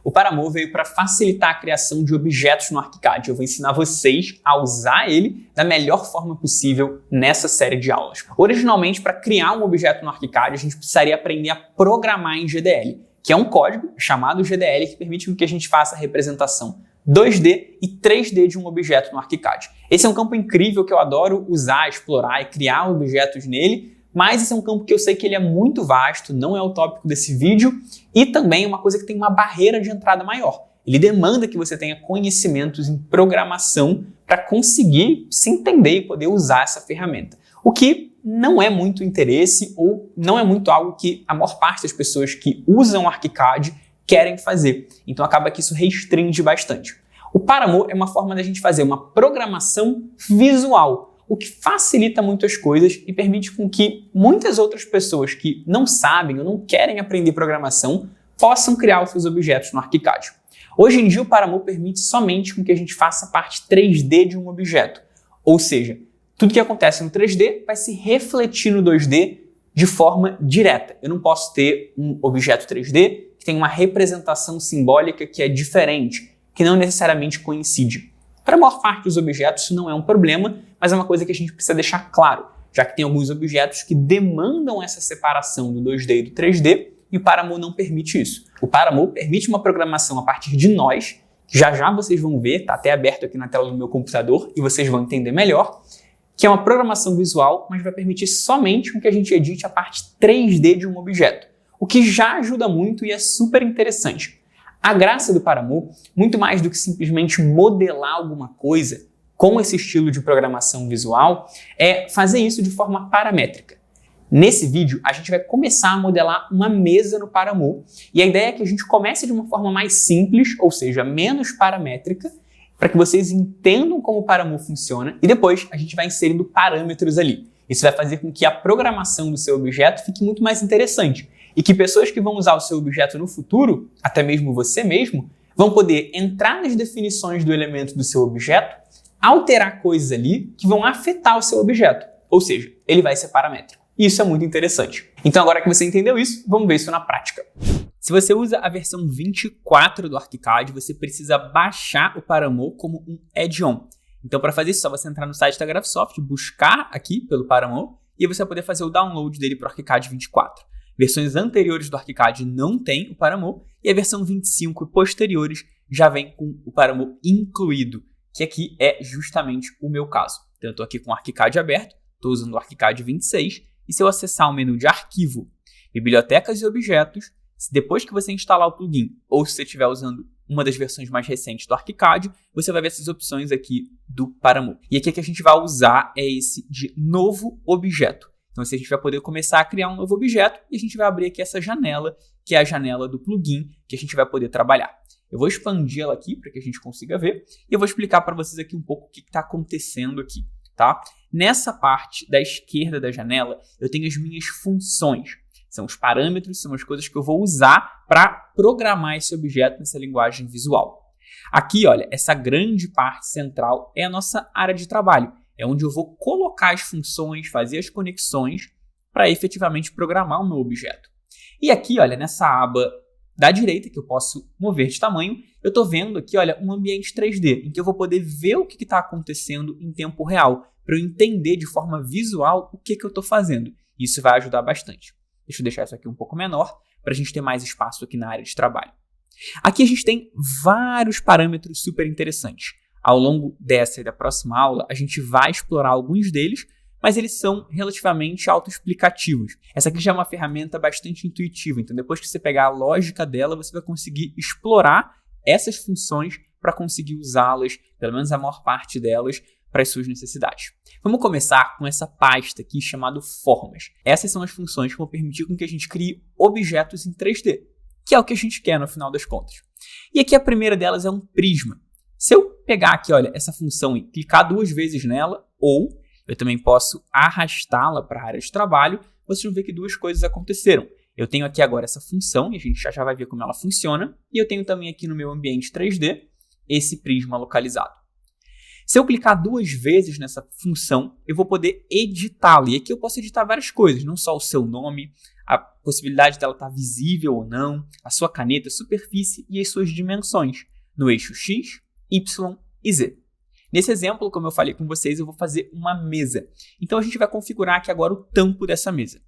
O Paramore veio para facilitar a criação de objetos no ArchiCAD. Eu vou ensinar vocês a usar ele da melhor forma possível nessa série de aulas. Originalmente, para criar um objeto no ArchiCAD, a gente precisaria aprender a programar em GDL, que é um código chamado GDL que permite que a gente faça a representação 2D e 3D de um objeto no ArchiCAD. Esse é um campo incrível que eu adoro usar, explorar e criar objetos nele, mas esse é um campo que eu sei que ele é muito vasto, não é o tópico desse vídeo, e também é uma coisa que tem uma barreira de entrada maior. Ele demanda que você tenha conhecimentos em programação para conseguir se entender e poder usar essa ferramenta. O que não é muito interesse ou não é muito algo que a maior parte das pessoas que usam o ArchiCAD querem fazer. Então acaba que isso restringe bastante. O Paramore é uma forma da gente fazer uma programação visual, o que facilita muito as coisas e permite com que muitas outras pessoas que não sabem ou não querem aprender programação possam criar os seus objetos no ArchiCAD. Hoje em dia o Paramore permite somente com que a gente faça a parte 3D de um objeto, ou seja, tudo que acontece no 3D vai se refletir no 2D de forma direta. Eu não posso ter um objeto 3D que tem uma representação simbólica que é diferente, que não necessariamente coincide. Para a maior parte dos objetos isso não é um problema, mas é uma coisa que a gente precisa deixar claro, já que tem alguns objetos que demandam essa separação do 2D e do 3D, e o Paramore não permite isso. O Paramore permite uma programação a partir de nós, que já já vocês vão ver, está até aberto aqui na tela do meu computador, e vocês vão entender melhor, que é uma programação visual, mas vai permitir somente que a gente edite a parte 3D de um objeto, o que já ajuda muito e é super interessante. A graça do Paramore, muito mais do que simplesmente modelar alguma coisa com esse estilo de programação visual, é fazer isso de forma paramétrica. Nesse vídeo, a gente vai começar a modelar uma mesa no Paramore, e a ideia é que a gente comece de uma forma mais simples, ou seja, menos paramétrica, para que vocês entendam como o Paramore funciona, e depois a gente vai inserindo parâmetros ali. Isso vai fazer com que a programação do seu objeto fique muito mais interessante, e que pessoas que vão usar o seu objeto no futuro, até mesmo você mesmo, vão poder entrar nas definições do elemento do seu objeto, alterar coisas ali que vão afetar o seu objeto, ou seja, ele vai ser paramétrico. E isso é muito interessante. Então agora que você entendeu isso, vamos ver isso na prática. Se você usa a versão 24 do ArchiCAD, você precisa baixar o Paramore como um add-on. Então para fazer isso, é só você entrar no site da Graphisoft, buscar aqui pelo Paramore, e você vai poder fazer o download dele para o ArchiCAD 24. Versões anteriores do ArchiCAD não tem o Paramore, e a versão 25 e posteriores já vem com o Paramore incluído, que aqui é justamente o meu caso. Então eu estou aqui com o ArchiCAD aberto, estou usando o ArchiCAD 26, e se eu acessar o menu de arquivo, bibliotecas e objetos, depois que você instalar o plugin, ou se você estiver usando uma das versões mais recentes do ArchiCAD, você vai ver essas opções aqui do Paramore. E aqui que a gente vai usar é esse de novo objeto. Então assim, a gente vai poder começar a criar um novo objeto e a gente vai abrir aqui essa janela, que é a janela do plugin, que a gente vai poder trabalhar. Eu vou expandir ela aqui para que a gente consiga ver e eu vou explicar para vocês aqui um pouco o que está acontecendo aqui, tá? Nessa parte da esquerda da janela, eu tenho as minhas funções. São os parâmetros, são as coisas que eu vou usar para programar esse objeto nessa linguagem visual. Aqui, olha, essa grande parte central é a nossa área de trabalho. É onde eu vou colocar as funções, fazer as conexões para efetivamente programar o meu objeto. E aqui, olha, nessa aba da direita, que eu posso mover de tamanho, eu estou vendo aqui, olha, um ambiente 3D, em que eu vou poder ver o que está acontecendo em tempo real, para eu entender de forma visual o que eu estou fazendo. Isso vai ajudar bastante. Deixa eu deixar isso aqui um pouco menor, para a gente ter mais espaço aqui na área de trabalho. Aqui a gente tem vários parâmetros super interessantes. Ao longo dessa e da próxima aula, a gente vai explorar alguns deles, mas eles são relativamente autoexplicativos. Essa aqui já é uma ferramenta bastante intuitiva, então depois que você pegar a lógica dela, você vai conseguir explorar essas funções para conseguir usá-las, pelo menos a maior parte delas, para as suas necessidades. Vamos começar com essa pasta aqui chamada Formas. Essas são as funções que vão permitir com que a gente crie objetos em 3D, que é o que a gente quer no final das contas. E aqui a primeira delas é um prisma. Se eu pegar aqui, olha, essa função e clicar 2 vezes nela, ou eu também posso arrastá-la para a área de trabalho, vocês vão ver que 2 coisas aconteceram. Eu tenho aqui agora essa função, e a gente já vai ver como ela funciona, e eu tenho também aqui no meu ambiente 3D, esse prisma localizado. Se eu clicar 2 vezes nessa função, eu vou poder editá-la. E aqui eu posso editar várias coisas, não só o seu nome, a possibilidade dela estar visível ou não, a sua caneta, superfície e as suas dimensões no eixo X, Y e Z. Nesse exemplo, como eu falei com vocês, eu vou fazer uma mesa. Então a gente vai configurar aqui agora o tampo dessa mesa.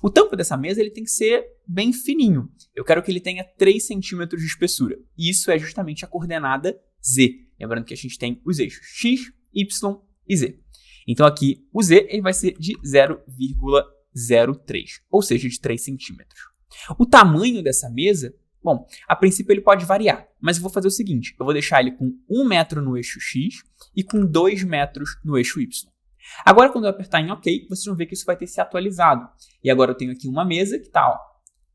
O tampo dessa mesa ele tem que ser bem fininho. Eu quero que ele tenha 3 centímetros de espessura. E isso é justamente a coordenada Z. Lembrando que a gente tem os eixos X, Y e Z. Então aqui o Z ele vai ser de 0,03, ou seja, de 3 centímetros. O tamanho dessa mesa, bom, a princípio ele pode variar, mas eu vou fazer o seguinte, eu vou deixar ele com 1 metro no eixo X e com 2 metros no eixo Y. Agora, quando eu apertar em OK, vocês vão ver que isso vai ter se atualizado. E agora eu tenho aqui uma mesa que está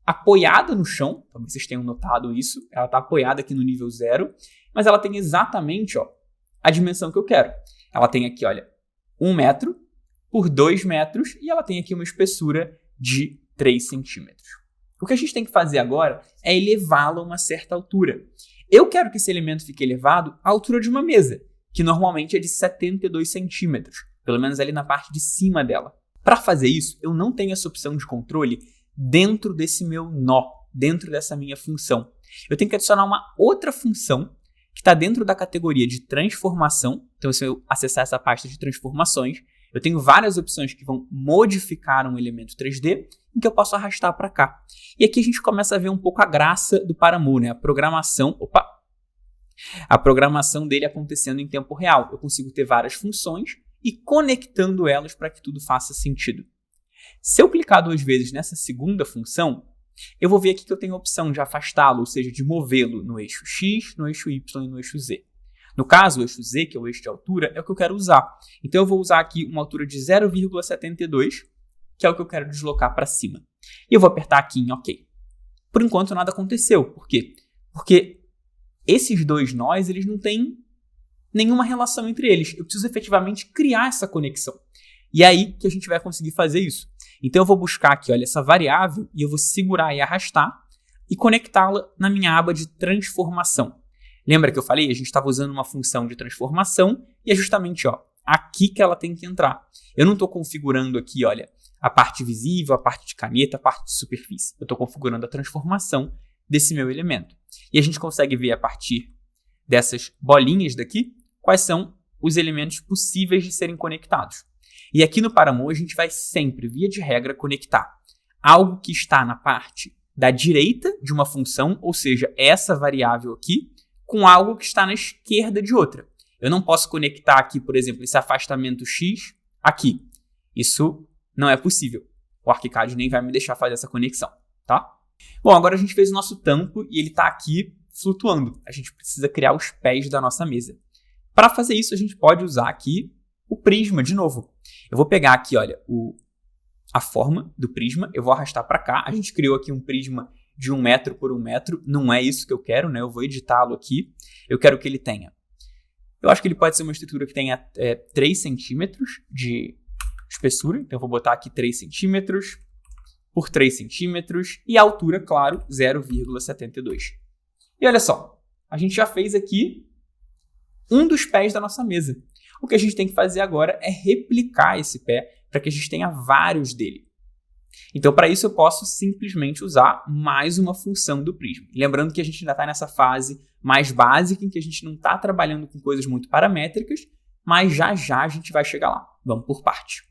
apoiada no chão, talvez vocês tenham notado isso, ela está apoiada aqui no nível 0, mas ela tem exatamente a dimensão que eu quero. Ela tem aqui, olha, 1 metro por 2 metros e ela tem aqui uma espessura de 3 centímetros. O que a gente tem que fazer agora é elevá-la a uma certa altura. Eu quero que esse elemento fique elevado à altura de uma mesa, que normalmente é de 72 centímetros, pelo menos ali na parte de cima dela. Para fazer isso, eu não tenho essa opção de controle dentro desse meu nó, dentro dessa minha função. Eu tenho que adicionar uma outra função que está dentro da categoria de transformação. Então, se eu acessar essa pasta de transformações, eu tenho várias opções que vão modificar um elemento 3D em que eu posso arrastar para cá. E aqui a gente começa a ver um pouco a graça do Paramou, né? A programação dele acontecendo em tempo real. Eu consigo ter várias funções e conectando elas para que tudo faça sentido. Se eu clicar 2 vezes nessa segunda função, eu vou ver aqui que eu tenho a opção de afastá-lo, ou seja, de movê-lo no eixo X, no eixo Y e no eixo Z. No caso, o eixo Z, que é o eixo de altura, é o que eu quero usar. Então eu vou usar aqui uma altura de 0,72, que é o que eu quero deslocar para cima. E eu vou apertar aqui em OK. Por enquanto nada aconteceu. Por quê? Porque esses 2 nós, eles não têm nenhuma relação entre eles. Eu preciso efetivamente criar essa conexão. E é aí que a gente vai conseguir fazer isso. Então eu vou buscar aqui, olha, essa variável e eu vou segurar e arrastar e conectá-la na minha aba de transformação. Lembra que eu falei? A gente estava usando uma função de transformação e é justamente aqui que ela tem que entrar. Eu não estou configurando aqui, olha, a parte visível, a parte de caneta, a parte de superfície. Eu estou configurando a transformação desse meu elemento. E a gente consegue ver a partir dessas bolinhas daqui quais são os elementos possíveis de serem conectados. E aqui no Paramou a gente vai sempre, via de regra, conectar algo que está na parte da direita de uma função, ou seja, essa variável aqui, com algo que está na esquerda de outra. Eu não posso conectar aqui, por exemplo, esse afastamento X aqui. Isso não é possível. O ArchiCAD nem vai me deixar fazer essa conexão, tá? Bom, agora a gente fez o nosso tampo e ele está aqui flutuando. A gente precisa criar os pés da nossa mesa. Para fazer isso, a gente pode usar aqui o prisma de novo. Eu vou pegar aqui, olha, a forma do prisma, eu vou arrastar para cá. A gente criou aqui um prisma de 1 metro por 1 metro. Não é isso que eu quero, né? Eu vou editá-lo aqui. Eu quero que ele tenha... Eu acho que ele pode ser uma estrutura que tenha 3 centímetros de espessura. Então eu vou botar aqui 3 centímetros por 3 centímetros. E a altura, claro, 0,72. E olha só, a gente já fez aqui um dos pés da nossa mesa. O que a gente tem que fazer agora é replicar esse pé para que a gente tenha vários dele. Então, para isso, eu posso simplesmente usar mais uma função do prisma. Lembrando que a gente ainda está nessa fase mais básica, em que a gente não está trabalhando com coisas muito paramétricas, mas já já a gente vai chegar lá. Vamos por parte.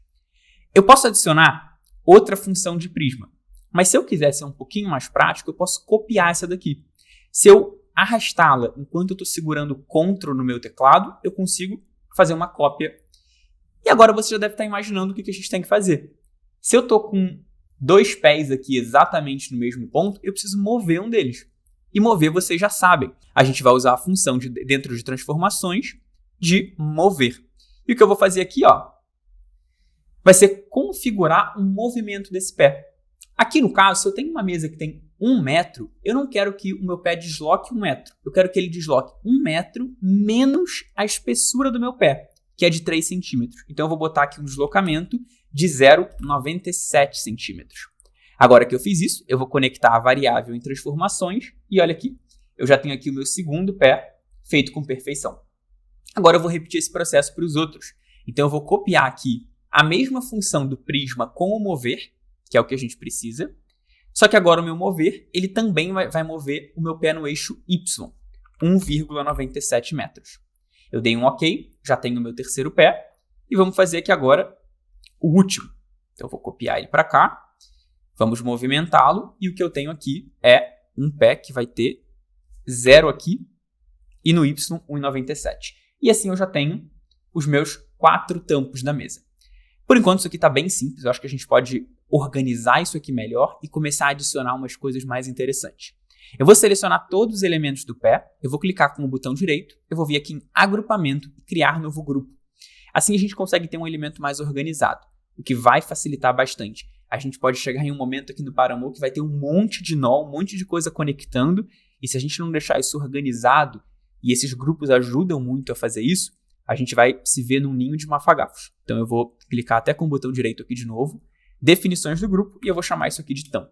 Eu posso adicionar outra função de prisma, mas se eu quiser ser um pouquinho mais prático, eu posso copiar essa daqui. Se eu arrastá-la enquanto eu estou segurando o Ctrl no meu teclado, eu consigo fazer uma cópia. E agora você já deve estar imaginando o que a gente tem que fazer. Se eu estou com 2 pés aqui exatamente no mesmo ponto, eu preciso mover um deles. E mover, vocês já sabem. A gente vai usar a função dentro de transformações de mover. E o que eu vou fazer aqui, vai ser configurar um movimento desse pé. Aqui no caso, se eu tenho uma mesa que tem 1 metro, eu não quero que o meu pé desloque 1 metro. Eu quero que ele desloque 1 metro menos a espessura do meu pé, que é de 3 centímetros. Então eu vou botar aqui um deslocamento de 0,97 centímetros. Agora que eu fiz isso, eu vou conectar a variável em transformações e olha aqui, eu já tenho aqui o meu segundo pé feito com perfeição. Agora eu vou repetir esse processo para os outros. Então eu vou copiar aqui a mesma função do prisma com o mover, que é o que a gente precisa, Só que agora o meu mover, ele também vai mover o meu pé no eixo Y, 1,97 metros. Eu dei um OK, já tenho o meu terceiro pé, e vamos fazer aqui agora o último. Então eu vou copiar ele para cá, vamos movimentá-lo, e o que eu tenho aqui é um pé que vai ter 0 aqui, e no Y 1,97. E assim eu já tenho os meus 4 tampos da mesa. Por enquanto isso aqui está bem simples, eu acho que a gente pode organizar isso aqui melhor e começar a adicionar umas coisas mais interessantes. Eu vou selecionar todos os elementos do pé, eu vou clicar com o botão direito, eu vou vir aqui em agrupamento e criar novo grupo. Assim a gente consegue ter um elemento mais organizado, o que vai facilitar bastante. A gente pode chegar em um momento aqui no Paramou que vai ter um monte de nó, um monte de coisa conectando, e se a gente não deixar isso organizado, e esses grupos ajudam muito a fazer isso, a gente vai se ver num ninho de mafagafos. Então eu vou clicar até com o botão direito aqui de novo, definições do grupo, e eu vou chamar isso aqui de tampo.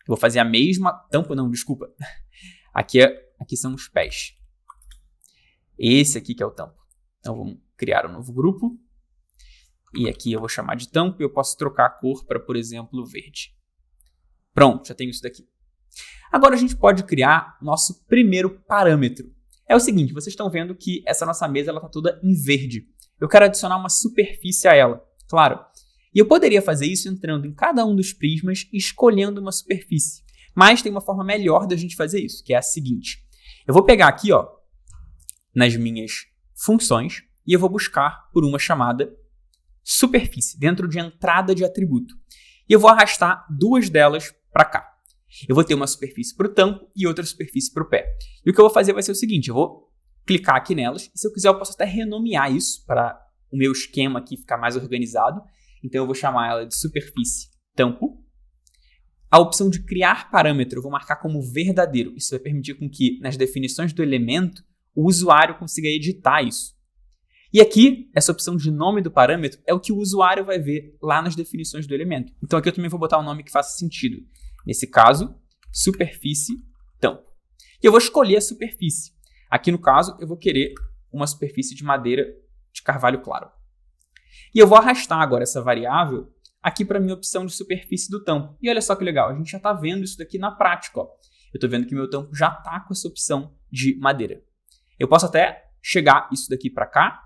Eu vou fazer a mesma... Tampo não, desculpa. Aqui são os pés. Esse aqui que é o tampo. Então vamos criar um novo grupo. E aqui eu vou chamar de tampo e eu posso trocar a cor para, por exemplo, verde. Pronto, já tenho isso daqui. Agora a gente pode criar nosso primeiro parâmetro. É o seguinte, vocês estão vendo que essa nossa mesa está toda em verde. Eu quero adicionar uma superfície a ela, claro. E eu poderia fazer isso entrando em cada um dos prismas e escolhendo uma superfície. Mas tem uma forma melhor da gente fazer isso, que é a seguinte. Eu vou pegar aqui, ó, nas minhas funções, e eu vou buscar por uma chamada superfície, dentro de entrada de atributo. E eu vou arrastar duas delas para cá. Eu vou ter uma superfície para o tampo e outra superfície para o pé. E o que eu vou fazer vai ser o seguinte, eu vou clicar aqui nelas, e se eu quiser eu posso até renomear isso para o meu esquema aqui ficar mais organizado. Então eu vou chamar ela de superfície tampo. A opção de criar parâmetro eu vou marcar como verdadeiro. Isso vai permitir com que nas definições do elemento o usuário consiga editar isso. E aqui, essa opção de nome do parâmetro é o que o usuário vai ver lá nas definições do elemento. Então aqui eu também vou botar um nome que faça sentido. Nesse caso, superfície tampo. E eu vou escolher a superfície. Aqui no caso, eu vou querer uma superfície de madeira de carvalho claro. E eu vou arrastar agora essa variável aqui para a minha opção de superfície do tampo. E olha só que legal, a gente já está vendo isso daqui na prática. Ó. Eu estou vendo que meu tampo já está com essa opção de madeira. Eu posso até chegar isso daqui para cá,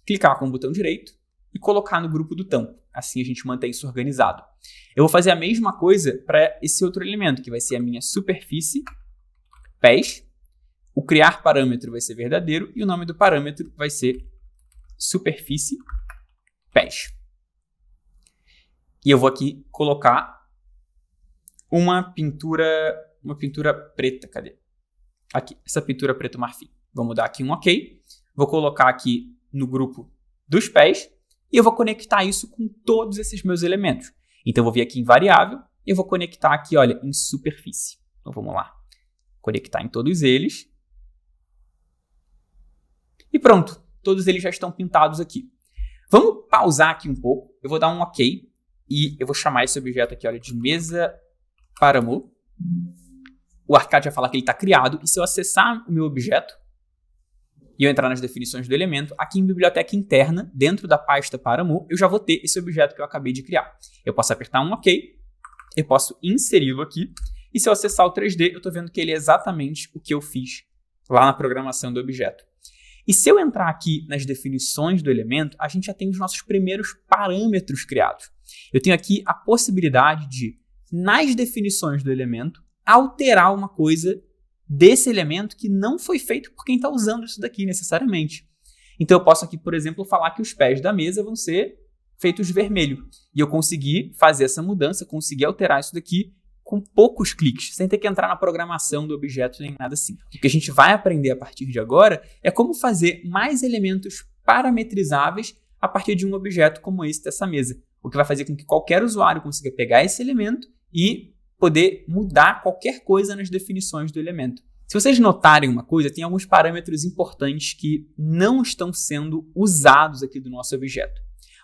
clicar com o botão direito e colocar no grupo do tampo. Assim a gente mantém isso organizado. Eu vou fazer a mesma coisa para esse outro elemento, que vai ser a minha superfície pés. O criar parâmetro vai ser verdadeiro e o nome do parâmetro vai ser superfície pés. E eu vou aqui colocar uma pintura preta. Cadê? Aqui, essa pintura preto marfim. Vamos dar aqui um OK. Vou colocar aqui no grupo dos pés e eu vou conectar isso com todos esses meus elementos. Então eu vou vir aqui em variável e eu vou conectar aqui, olha, em superfície. Então vamos lá. Conectar em todos eles. E pronto, todos eles já estão pintados aqui. Vamos pausar aqui um pouco, eu vou dar um OK e eu vou chamar esse objeto aqui, olha, de mesa Paramou. O Arcade vai falar que ele está criado e se eu acessar o meu objeto e eu entrar nas definições do elemento, aqui em biblioteca interna, dentro da pasta Paramou, eu já vou ter esse objeto que eu acabei de criar. Eu posso apertar um OK, eu posso inseri-lo aqui e se eu acessar o 3D, eu estou vendo que ele é exatamente o que eu fiz lá na programação do objeto. E se eu entrar aqui nas definições do elemento, a gente já tem os nossos primeiros parâmetros criados. Eu tenho aqui a possibilidade de, nas definições do elemento, alterar uma coisa desse elemento que não foi feito por quem está usando isso daqui necessariamente. Então eu posso aqui, por exemplo, falar que os pés da mesa vão ser feitos de vermelho. E eu consegui fazer essa mudança, consegui alterar isso daqui com poucos cliques, sem ter que entrar na programação do objeto nem nada assim. O que a gente vai aprender a partir de agora é como fazer mais elementos parametrizáveis a partir de um objeto como esse dessa mesa. O que vai fazer com que qualquer usuário consiga pegar esse elemento e poder mudar qualquer coisa nas definições do elemento. Se vocês notarem uma coisa, tem alguns parâmetros importantes que não estão sendo usados aqui do nosso objeto.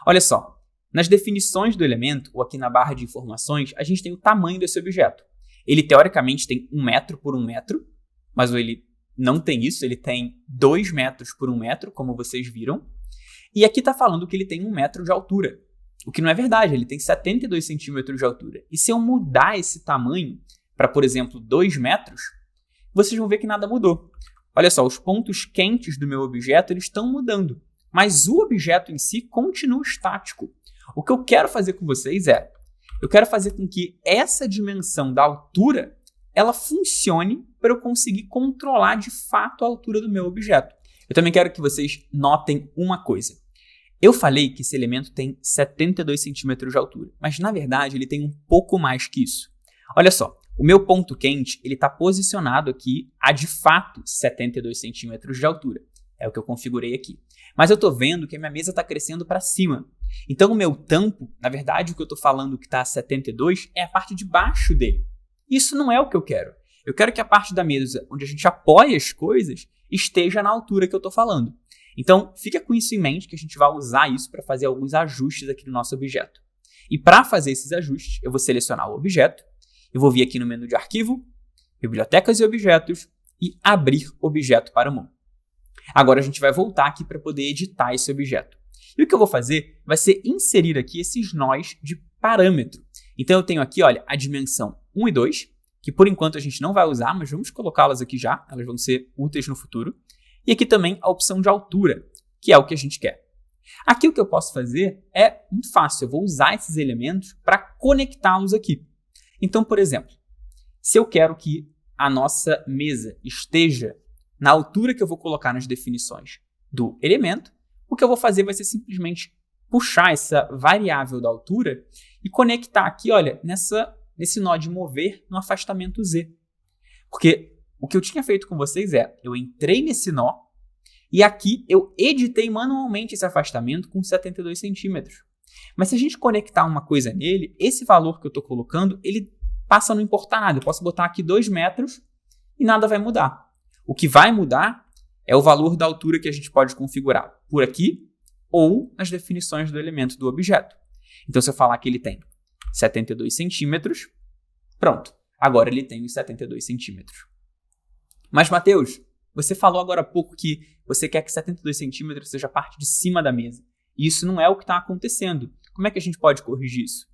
Olha só. Nas definições do elemento, ou aqui na barra de informações, a gente tem o tamanho desse objeto. Ele, teoricamente, tem 1 metro por 1 metro, mas ele não tem isso, ele tem 2 metros por 1 metro, como vocês viram. E aqui está falando que ele tem 1 metro de altura. o que não é verdade, ele tem 72 centímetros de altura. E se eu mudar esse tamanho para, por exemplo, 2 metros, vocês vão ver que nada mudou. Olha só, os pontos quentes do meu objeto eles estão mudando, mas o objeto em si continua estático. O que eu quero fazer com vocês eu quero fazer com que essa dimensão da altura ela funcione para eu conseguir controlar de fato a altura do meu objeto. Eu também quero que vocês notem uma coisa. Eu falei que esse elemento tem 72 centímetros de altura, mas na verdade ele tem um pouco mais que isso. Olha só, o meu ponto quente está posicionado aqui a de fato 72 centímetros de altura. É o que eu configurei aqui. Mas eu estou vendo que a minha mesa está crescendo para cima. Então o meu tampo, na verdade o que eu estou falando que está a 72 é a parte de baixo dele. Isso não é o que eu quero. Eu quero que a parte da mesa onde a gente apoia as coisas esteja na altura que eu estou falando. Então, fica com isso em mente que a gente vai usar isso para fazer alguns ajustes aqui no nosso objeto. E para fazer esses ajustes, eu vou selecionar o objeto, eu vou vir aqui no menu de arquivo, bibliotecas e objetos e abrir objeto para mão. Agora a gente vai voltar aqui para poder editar esse objeto. E o que eu vou fazer vai ser inserir aqui esses nós de parâmetro. Então eu tenho aqui, olha, a dimensão 1 e 2, que por enquanto a gente não vai usar, mas vamos colocá-las aqui já, elas vão ser úteis no futuro. E aqui também a opção de altura, que é o que a gente quer. Aqui o que eu posso fazer é muito fácil, eu vou usar esses elementos para conectá-los aqui. Então, por exemplo, se eu quero que a nossa mesa esteja na altura que eu vou colocar nas definições do elemento, o que eu vou fazer vai ser simplesmente puxar essa variável da altura e conectar aqui, olha, nesse nó de mover no afastamento Z. Porque o que eu tinha feito com vocês eu entrei nesse nó e aqui eu editei manualmente esse afastamento com 72 centímetros. Mas se a gente conectar uma coisa nele, esse valor que eu estou colocando, ele passa a não importar nada. Eu posso botar aqui 2 metros e nada vai mudar. O que vai mudar é o valor da altura que a gente pode configurar por aqui ou nas definições do elemento do objeto. Então, se eu falar que ele tem 72 centímetros, pronto. Agora ele tem os 72 centímetros. Mas, Matheus, você falou agora há pouco que você quer que 72 centímetros seja a parte de cima da mesa. E isso não é o que está acontecendo. Como é que a gente pode corrigir isso?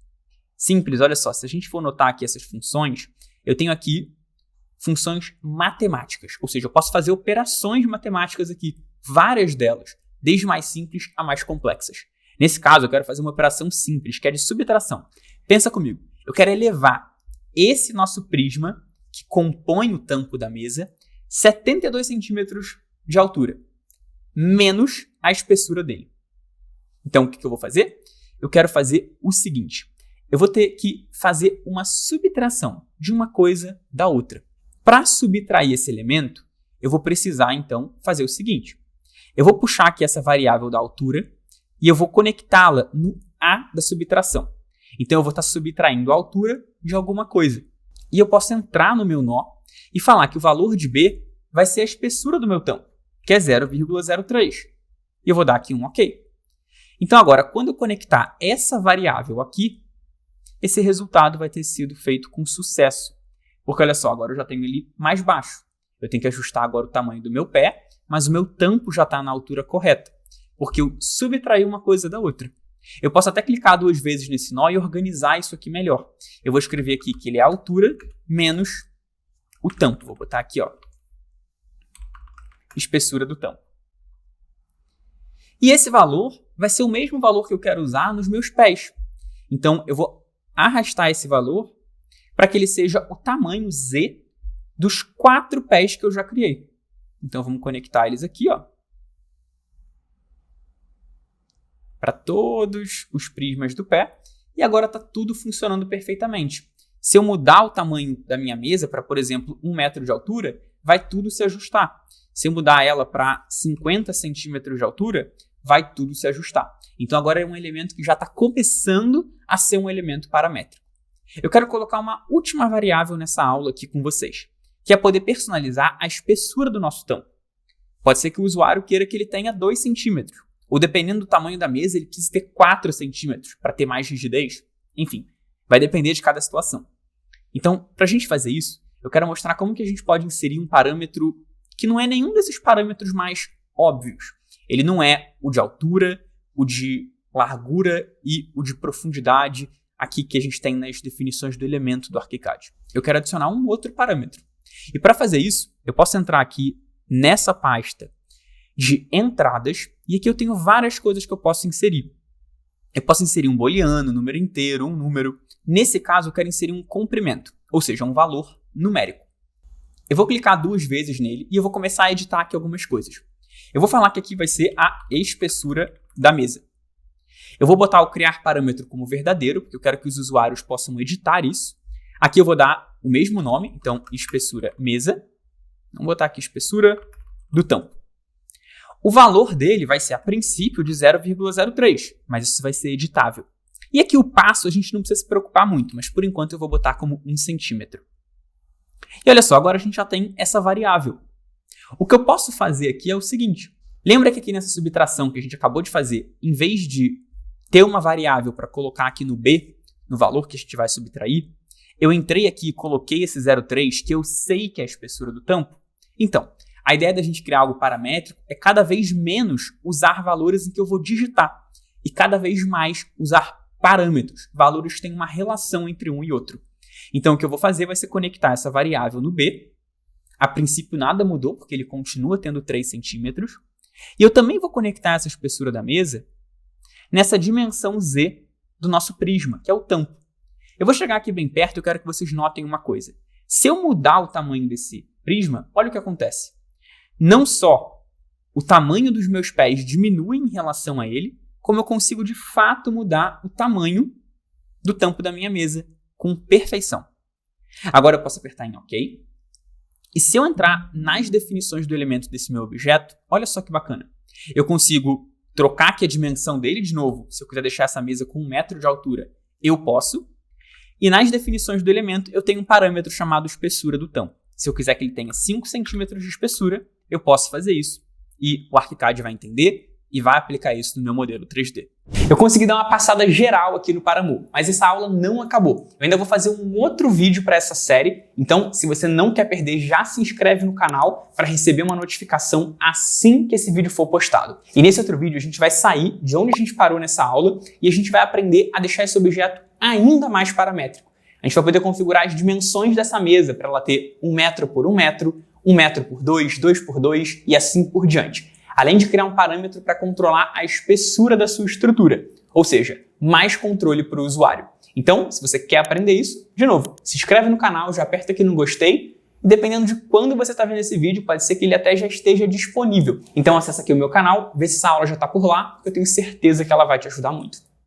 Simples, olha só. Se a gente for notar aqui essas funções, eu tenho aqui funções matemáticas. Ou seja, eu posso fazer operações matemáticas aqui, várias delas, desde mais simples a mais complexas. Nesse caso, eu quero fazer uma operação simples, que é de subtração. Pensa comigo. Eu quero elevar esse nosso prisma, que compõe o tampo da mesa, 72 centímetros de altura, menos a espessura dele. Então, o que eu vou fazer? Eu quero fazer o seguinte. Eu vou ter que fazer uma subtração de uma coisa da outra. Para subtrair esse elemento, eu vou precisar, então, fazer o seguinte. Eu vou puxar aqui essa variável da altura e eu vou conectá-la no A da subtração. Então, eu vou estar subtraindo a altura de alguma coisa. E eu posso entrar no meu nó e falar que o valor de B vai ser a espessura do meu tampo, que é 0,03. E eu vou dar aqui um OK. Então, agora, quando eu conectar essa variável aqui, esse resultado vai ter sido feito com sucesso. Porque, olha só, agora eu já tenho ele mais baixo. Eu tenho que ajustar agora o tamanho do meu pé, mas o meu tampo já está na altura correta, porque eu subtraí uma coisa da outra. Eu posso até clicar 2 vezes nesse nó e organizar isso aqui melhor. Eu vou escrever aqui que ele é a altura menos o tampo. Vou botar aqui, ó, espessura do tampo. E esse valor vai ser o mesmo valor que eu quero usar nos meus pés. Então, eu vou arrastar esse valor para que ele seja o tamanho Z dos 4 pés que eu já criei. Então, vamos conectar eles aqui, ó, para todos os prismas do pé. E agora está tudo funcionando perfeitamente. Se eu mudar o tamanho da minha mesa para, por exemplo, 1 metro de altura, vai tudo se ajustar. Se eu mudar ela para 50 centímetros de altura, vai tudo se ajustar. Então, agora é um elemento que já está começando a ser um elemento paramétrico. Eu quero colocar uma última variável nessa aula aqui com vocês, que é poder personalizar a espessura do nosso tampo. Pode ser que o usuário queira que ele tenha 2 centímetros, ou dependendo do tamanho da mesa, ele precisa ter 4 centímetros para ter mais rigidez. Enfim, vai depender de cada situação. Então, para a gente fazer isso, eu quero mostrar como que a gente pode inserir um parâmetro que não é nenhum desses parâmetros mais óbvios. Ele não é o de altura, o de largura e o de profundidade aqui que a gente tem nas definições do elemento do ArchiCAD. Eu quero adicionar um outro parâmetro. E para fazer isso, eu posso entrar aqui nessa pasta de entradas e aqui eu tenho várias coisas que eu posso inserir. Eu posso inserir um booleano, um número inteiro, um número. Nesse caso, eu quero inserir um comprimento, ou seja, um valor numérico. Eu vou clicar 2 vezes nele e eu vou começar a editar aqui algumas coisas. Eu vou falar que aqui vai ser a espessura da mesa. Eu vou botar o criar parâmetro como verdadeiro, porque eu quero que os usuários possam editar isso. Aqui eu vou dar o mesmo nome, então espessura mesa. Vamos botar aqui espessura do tampo. O valor dele vai ser a princípio de 0,03, mas isso vai ser editável. E aqui o passo a gente não precisa se preocupar muito, mas por enquanto eu vou botar como 1 centímetro. E olha só, agora a gente já tem essa variável. O que eu posso fazer aqui é o seguinte. Lembra que aqui nessa subtração que a gente acabou de fazer, em vez de ter uma variável para colocar aqui no B, no valor que a gente vai subtrair, eu entrei aqui e coloquei esse 0,3 que eu sei que é a espessura do tampo? Então, a ideia da gente criar algo paramétrico é cada vez menos usar valores em que eu vou digitar e cada vez mais usar parâmetros, valores que têm uma relação entre um e outro. Então, o que eu vou fazer vai ser conectar essa variável no B. A princípio, nada mudou, porque ele continua tendo 3 centímetros. E eu também vou conectar essa espessura da mesa nessa dimensão Z do nosso prisma, que é o tampo. Eu vou chegar aqui bem perto e eu quero que vocês notem uma coisa. Se eu mudar o tamanho desse prisma, olha o que acontece. Não só o tamanho dos meus pés diminui em relação a ele, como eu consigo de fato mudar o tamanho do tampo da minha mesa com perfeição. Agora eu posso apertar em OK. E se eu entrar nas definições do elemento desse meu objeto, olha só que bacana. Eu consigo trocar aqui a dimensão dele de novo. Se eu quiser deixar essa mesa com 1 metro de altura, eu posso. E nas definições do elemento, eu tenho um parâmetro chamado espessura do tampo. Se eu quiser que ele tenha 5 centímetros de espessura, eu posso fazer isso. E o ArchiCAD vai entender e vai aplicar isso no meu modelo 3D. Eu consegui dar uma passada geral aqui no Paramour, mas essa aula não acabou. Eu ainda vou fazer um outro vídeo para essa série, então se você não quer perder, já se inscreve no canal para receber uma notificação assim que esse vídeo for postado. E nesse outro vídeo a gente vai sair de onde a gente parou nessa aula e a gente vai aprender a deixar esse objeto ainda mais paramétrico. A gente vai poder configurar as dimensões dessa mesa para ela ter 1 metro por 1 metro, 1 metro por 2, 2 por 2 e assim por diante. Além de criar um parâmetro para controlar a espessura da sua estrutura, ou seja, mais controle para o usuário. Então, se você quer aprender isso, de novo, se inscreve no canal, já aperta aqui no gostei, e dependendo de quando você está vendo esse vídeo, pode ser que ele até já esteja disponível. Então acessa aqui o meu canal, vê se essa aula já está por lá, porque eu tenho certeza que ela vai te ajudar muito.